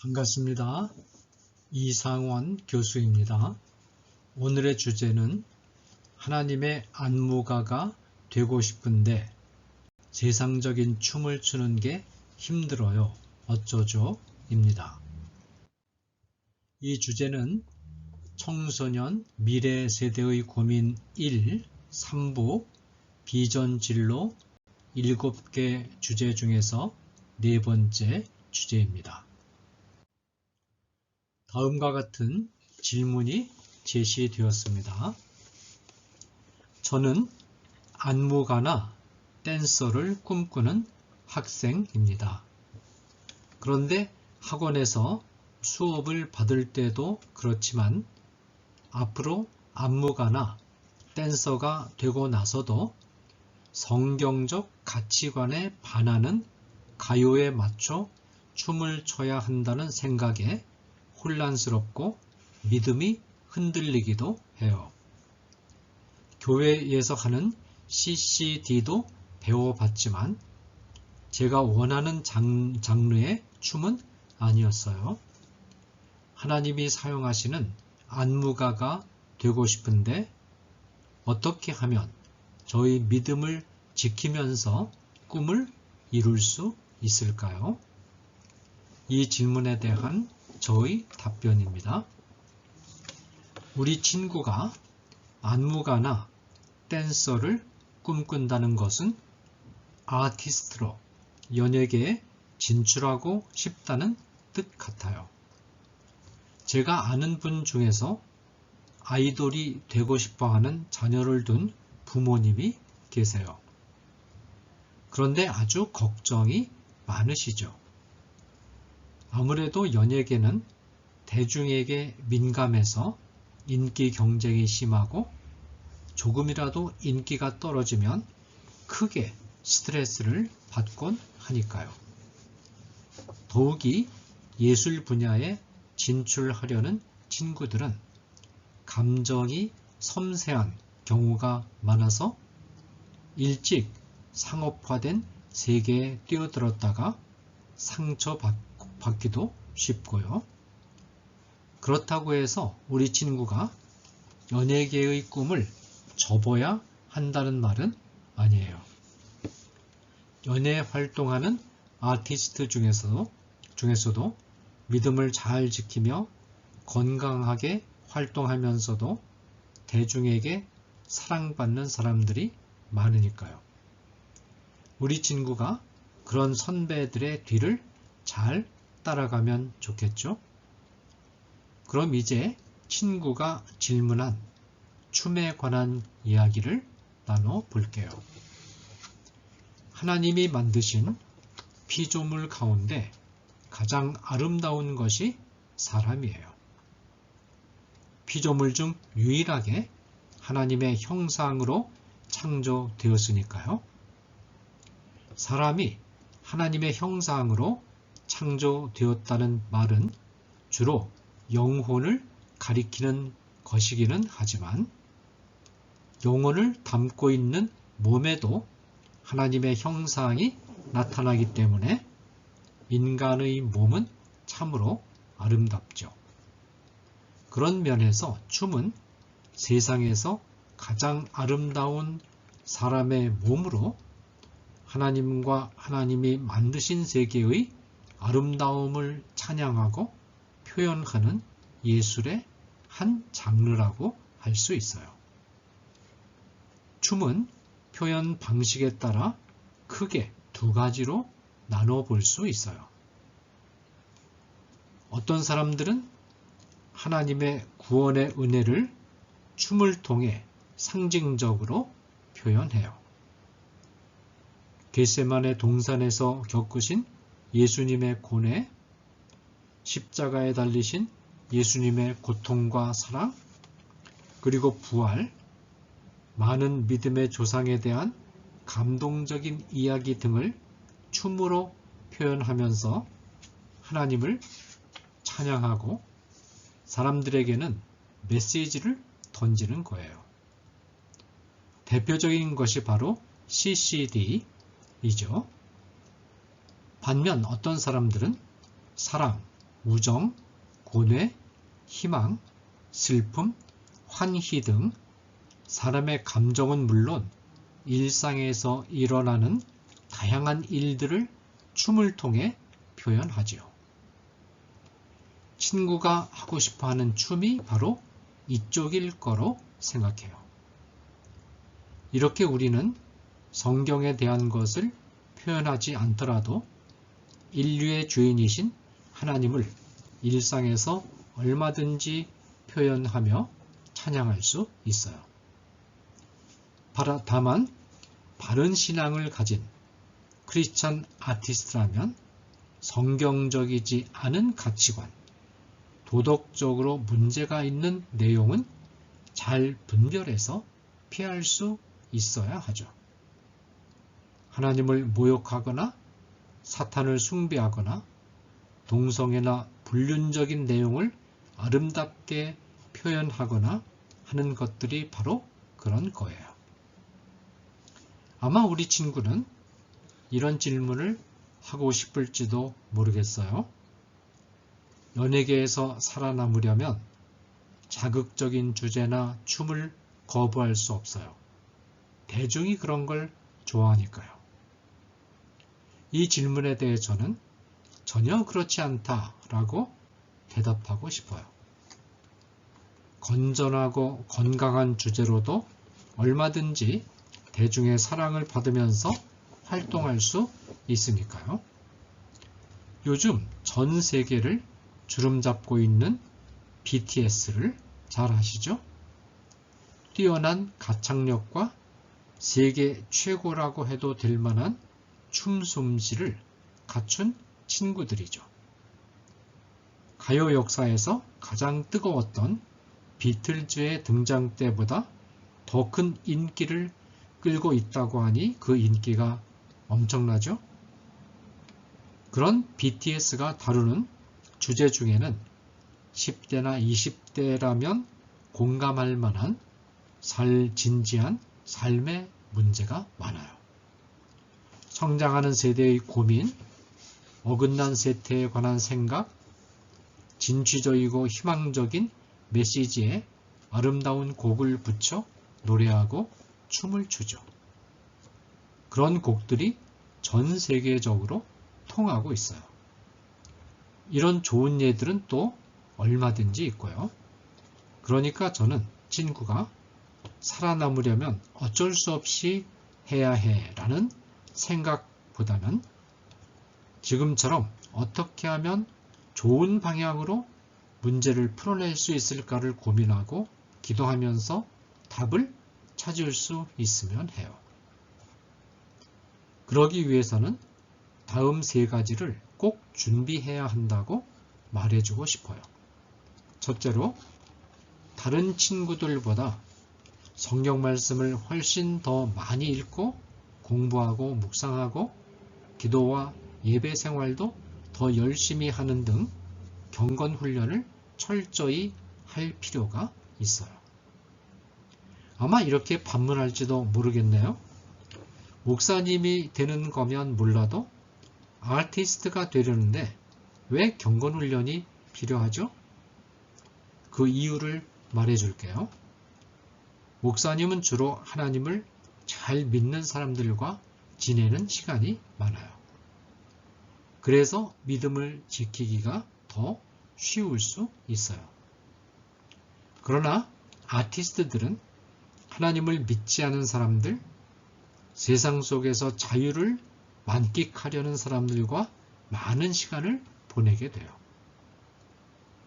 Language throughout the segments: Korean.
반갑습니다. 이상원 교수입니다. 오늘의 주제는 하나님의 안무가가 되고 싶은데 세상적인 춤을 추는 게 힘들어요. 어쩌죠? 입니다. 이 주제는 청소년 미래 세대의 고민 1, 3부 비전 진로 7개 주제 중에서 네 번째 주제입니다. 다음과 같은 질문이 제시되었습니다. 저는 안무가나 댄서를 꿈꾸는 학생입니다. 그런데 학원에서 수업을 받을 때도 그렇지만 앞으로 안무가나 댄서가 되고 나서도 성경적 가치관에 반하는 가요에 맞춰 춤을 춰야 한다는 생각에 혼란스럽고 믿음이 흔들리기도 해요. 교회에서 하는 CCD도 배워봤지만 제가 원하는 장르의 춤은 아니었어요. 하나님이 사용하시는 안무가가 되고 싶은데 어떻게 하면 저희 믿음을 지키면서 꿈을 이룰 수 있을까요? 이 질문에 대한 저의 답변입니다. 우리 친구가 안무가나 댄서를 꿈꾼다는 것은 아티스트로 연예계에 진출하고 싶다는 뜻 같아요. 제가 아는 분 중에서 아이돌이 되고 싶어하는 자녀를 둔 부모님이 계세요. 그런데 아주 걱정이 많으시죠. 아무래도 연예계는 대중에게 민감해서 인기 경쟁이 심하고 조금이라도 인기가 떨어지면 크게 스트레스를 받곤 하니까요. 더욱이 예술 분야에 진출하려는 친구들은 감정이 섬세한 경우가 많아서 일찍 상업화된 세계에 뛰어들었다가 상처받기도 쉽고요. 그렇다고 해서 우리 친구가 연예계의 꿈을 접어야 한다는 말은 아니에요. 연예 활동하는 아티스트 중에서도 믿음을 잘 지키며 건강하게 활동하면서도 대중에게 사랑받는 사람들이 많으니까요. 우리 친구가 그런 선배들의 뒤를 잘 따라가면 좋겠죠? 그럼 이제 친구가 질문한 춤에 관한 이야기를 나눠볼게요. 하나님이 만드신 피조물 가운데 가장 아름다운 것이 사람이에요. 피조물 중 유일하게 하나님의 형상으로 창조되었으니까요. 사람이 하나님의 형상으로 창조되었다는 말은 주로 영혼을 가리키는 것이기는 하지만 영혼을 담고 있는 몸에도 하나님의 형상이 나타나기 때문에 인간의 몸은 참으로 아름답죠. 그런 면에서 춤은 세상에서 가장 아름다운 사람의 몸으로 하나님과 하나님이 만드신 세계의 아름다움을 찬양하고 표현하는 예술의 한 장르라고 할 수 있어요. 춤은 표현 방식에 따라 크게 두 가지로 나눠 볼 수 있어요. 어떤 사람들은 하나님의 구원의 은혜를 춤을 통해 상징적으로 표현해요. 겟세마네 동산에서 겪으신 예수님의 고뇌, 십자가에 달리신 예수님의 고통과 사랑, 그리고 부활, 많은 믿음의 조상에 대한 감동적인 이야기 등을 춤으로 표현하면서 하나님을 찬양하고 사람들에게는 메시지를 던지는 거예요. 대표적인 것이 바로 CCD이죠. 반면 어떤 사람들은 사랑, 우정, 고뇌, 희망, 슬픔, 환희 등 사람의 감정은 물론 일상에서 일어나는 다양한 일들을 춤을 통해 표현하지요. 친구가 하고 싶어하는 춤이 바로 이쪽일 거로 생각해요. 이렇게 우리는 성경에 대한 것을 표현하지 않더라도 인류의 주인이신 하나님을 일상에서 얼마든지 표현하며 찬양할 수 있어요. 다만 바른 신앙을 가진 크리스찬 아티스트라면 성경적이지 않은 가치관, 도덕적으로 문제가 있는 내용은 잘 분별해서 피할 수 있어야 하죠. 하나님을 모욕하거나 사탄을 숭배하거나 동성애나 불륜적인 내용을 아름답게 표현하거나 하는 것들이 바로 그런 거예요. 아마 우리 친구는 이런 질문을 하고 싶을지도 모르겠어요. 연예계에서 살아남으려면 자극적인 주제나 춤을 거부할 수 없어요. 대중이 그런 걸 좋아하니까요. 이 질문에 대해 저는 전혀 그렇지 않다라고 대답하고 싶어요. 건전하고 건강한 주제로도 얼마든지 대중의 사랑을 받으면서 활동할 수 있으니까요. 요즘 전 세계를 주름잡고 있는 BTS를 잘 아시죠? 뛰어난 가창력과 세계 최고라고 해도 될 만한 춤 솜씨를 갖춘 친구들이죠. 가요 역사에서 가장 뜨거웠던 비틀즈의 등장 때보다 더 큰 인기를 끌고 있다고 하니 그 인기가 엄청나죠? 그런 BTS가 다루는 주제 중에는 10대나 20대라면 공감할 만한 진지한 삶의 문제가 많아요. 성장하는 세대의 고민, 어긋난 세태에 관한 생각, 진취적이고 희망적인 메시지에 아름다운 곡을 붙여 노래하고 춤을 추죠. 그런 곡들이 전 세계적으로 통하고 있어요. 이런 좋은 예들은 또 얼마든지 있고요. 그러니까 저는 친구가 살아남으려면 어쩔 수 없이 해야 해라는 생각보다는 지금처럼 어떻게 하면 좋은 방향으로 문제를 풀어낼 수 있을까를 고민하고 기도하면서 답을 찾을 수 있으면 해요. 그러기 위해서는 다음 3가지를 꼭 준비해야 한다고 말해주고 싶어요. 첫째로, 다른 친구들보다 성경 말씀을 훨씬 더 많이 읽고 공부하고 묵상하고 기도와 예배 생활도 더 열심히 하는 등 경건 훈련을 철저히 할 필요가 있어요. 아마 이렇게 반문할지도 모르겠네요. 목사님이 되는 거면 몰라도 아티스트가 되려는데 왜 경건 훈련이 필요하죠? 그 이유를 말해줄게요. 목사님은 주로 하나님을 잘 믿는 사람들과 지내는 시간이 많아요. 그래서 믿음을 지키기가 더 쉬울 수 있어요. 그러나 아티스트들은 하나님을 믿지 않은 사람들, 세상 속에서 자유를 만끽하려는 사람들과 많은 시간을 보내게 돼요.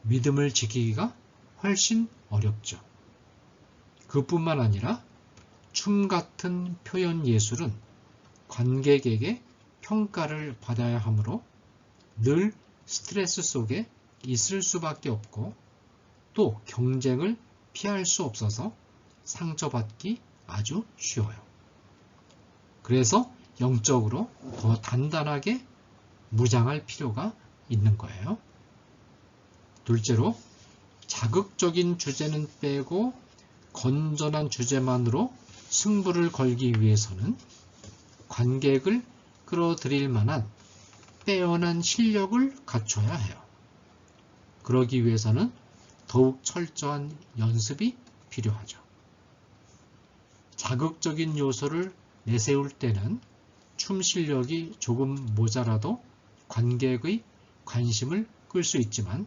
믿음을 지키기가 훨씬 어렵죠. 그뿐만 아니라 춤 같은 표현 예술은 관객에게 평가를 받아야 하므로 늘 스트레스 속에 있을 수밖에 없고 또 경쟁을 피할 수 없어서 상처받기 아주 쉬워요. 그래서 영적으로 더 단단하게 무장할 필요가 있는 거예요. 둘째로, 자극적인 주제는 빼고 건전한 주제만으로 승부를 걸기 위해서는 관객을 끌어들일 만한 빼어난 실력을 갖춰야 해요. 그러기 위해서는 더욱 철저한 연습이 필요하죠. 자극적인 요소를 내세울 때는 춤 실력이 조금 모자라도 관객의 관심을 끌 수 있지만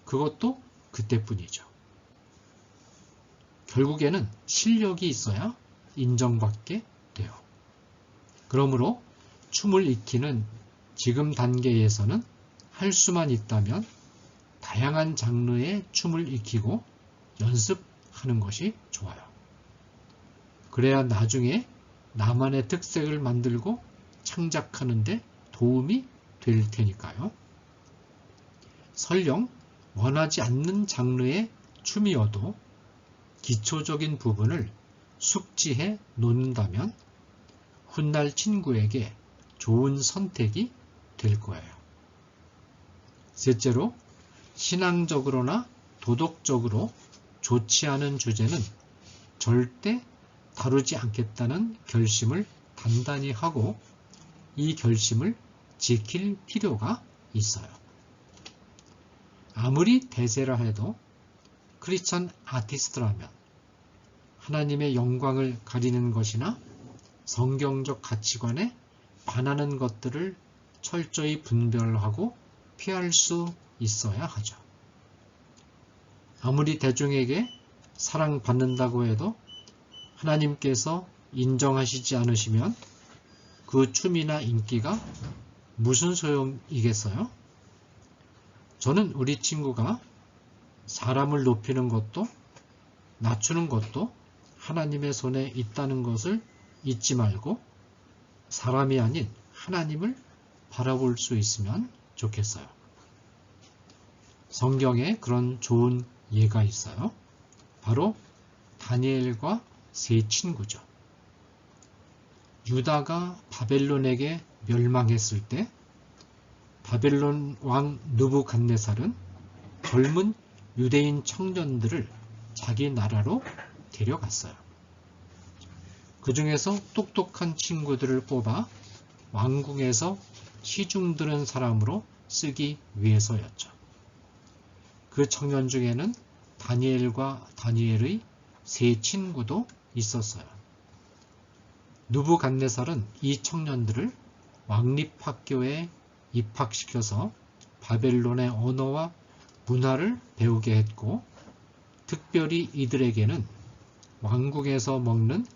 그것도 그때뿐이죠. 결국에는 실력이 있어야 인정받게 돼요. 그러므로 춤을 익히는 지금 단계에서는 할 수만 있다면 다양한 장르의 춤을 익히고 연습하는 것이 좋아요. 그래야 나중에 나만의 특색을 만들고 창작하는 데 도움이 될 테니까요. 설령 원하지 않는 장르의 춤이어도 기초적인 부분을 숙지해 놓는다면 훗날 친구에게 좋은 선택이 될 거예요. 셋째로, 신앙적으로나 도덕적으로 좋지 않은 주제는 절대 다루지 않겠다는 결심을 단단히 하고 이 결심을 지킬 필요가 있어요. 아무리 대세라 해도 크리스천 아티스트라면 하나님의 영광을 가리는 것이나 성경적 가치관에 반하는 것들을 철저히 분별하고 피할 수 있어야 하죠. 아무리 대중에게 사랑받는다고 해도 하나님께서 인정하시지 않으시면 그 춤이나 인기가 무슨 소용이겠어요? 저는 우리 친구가 사람을 높이는 것도 낮추는 것도 하나님의 손에 있다는 것을 잊지 말고 사람이 아닌 하나님을 바라볼 수 있으면 좋겠어요. 성경에 그런 좋은 예가 있어요. 바로 다니엘과 세 친구죠. 유다가 바벨론에게 멸망했을 때 바벨론 왕 느부갓네살은 젊은 유대인 청년들을 자기 나라로 데려갔어요. 그 중에서 똑똑한 친구들을 뽑아 왕궁에서 시중 드는 사람으로 쓰기 위해서였죠. 그 청년 중에는 다니엘과 다니엘의 세 친구도 있었어요. 느부갓네살은 이 청년들을 왕립학교에 입학시켜서 바벨론의 언어와 문화를 배우게 했고 특별히 이들에게는 왕궁에서 먹는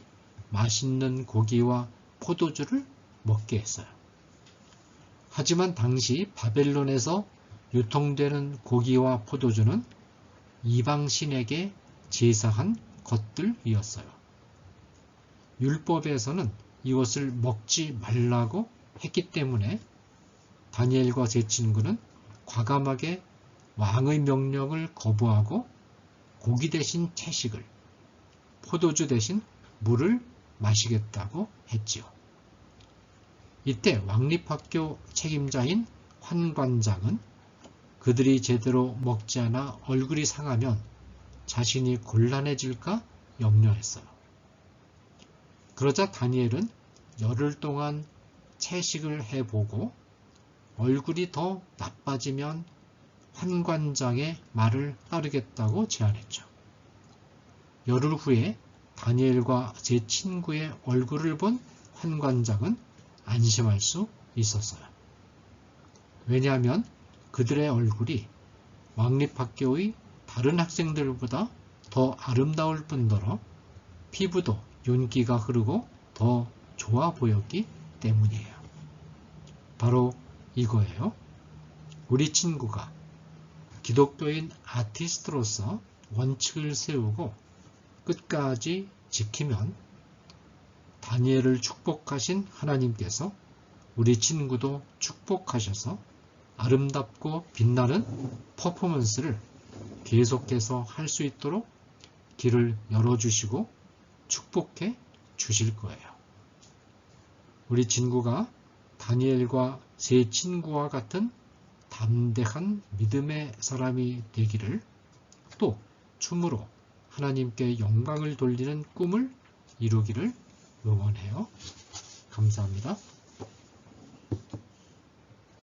맛있는 고기와 포도주를 먹게 했어요. 하지만 당시 바벨론에서 유통되는 고기와 포도주는 이방신에게 제사한 것들이었어요. 율법에서는 이것을 먹지 말라고 했기 때문에 다니엘과 세 친구는 과감하게 왕의 명령을 거부하고 고기 대신 채식을, 포도주 대신 물을 마시겠다고 했지요. 이때 왕립학교 책임자인 환관장은 그들이 제대로 먹지 않아 얼굴이 상하면 자신이 곤란해질까 염려했어요. 그러자 다니엘은 열흘 동안 채식을 해보고 얼굴이 더 나빠지면 환관장의 말을 따르겠다고 제안했죠. 열흘 후에 다니엘과 제 친구의 얼굴을 본 환관장은 안심할 수 있었어요. 왜냐하면 그들의 얼굴이 왕립학교의 다른 학생들보다 더 아름다울 뿐더러 피부도 윤기가 흐르고 더 좋아 보였기 때문이에요. 바로 이거예요. 우리 친구가 기독교인 아티스트로서 원칙을 세우고 끝까지 지키면 다니엘을 축복하신 하나님께서 우리 친구도 축복하셔서 아름답고 빛나는 퍼포먼스를 계속해서 할 수 있도록 길을 열어주시고 축복해 주실 거예요. 우리 친구가 다니엘과 세 친구와 같은 담대한 믿음의 사람이 되기를, 또 춤으로 하나님께 영광을 돌리는 꿈을 이루기를 응원해요. 감사합니다.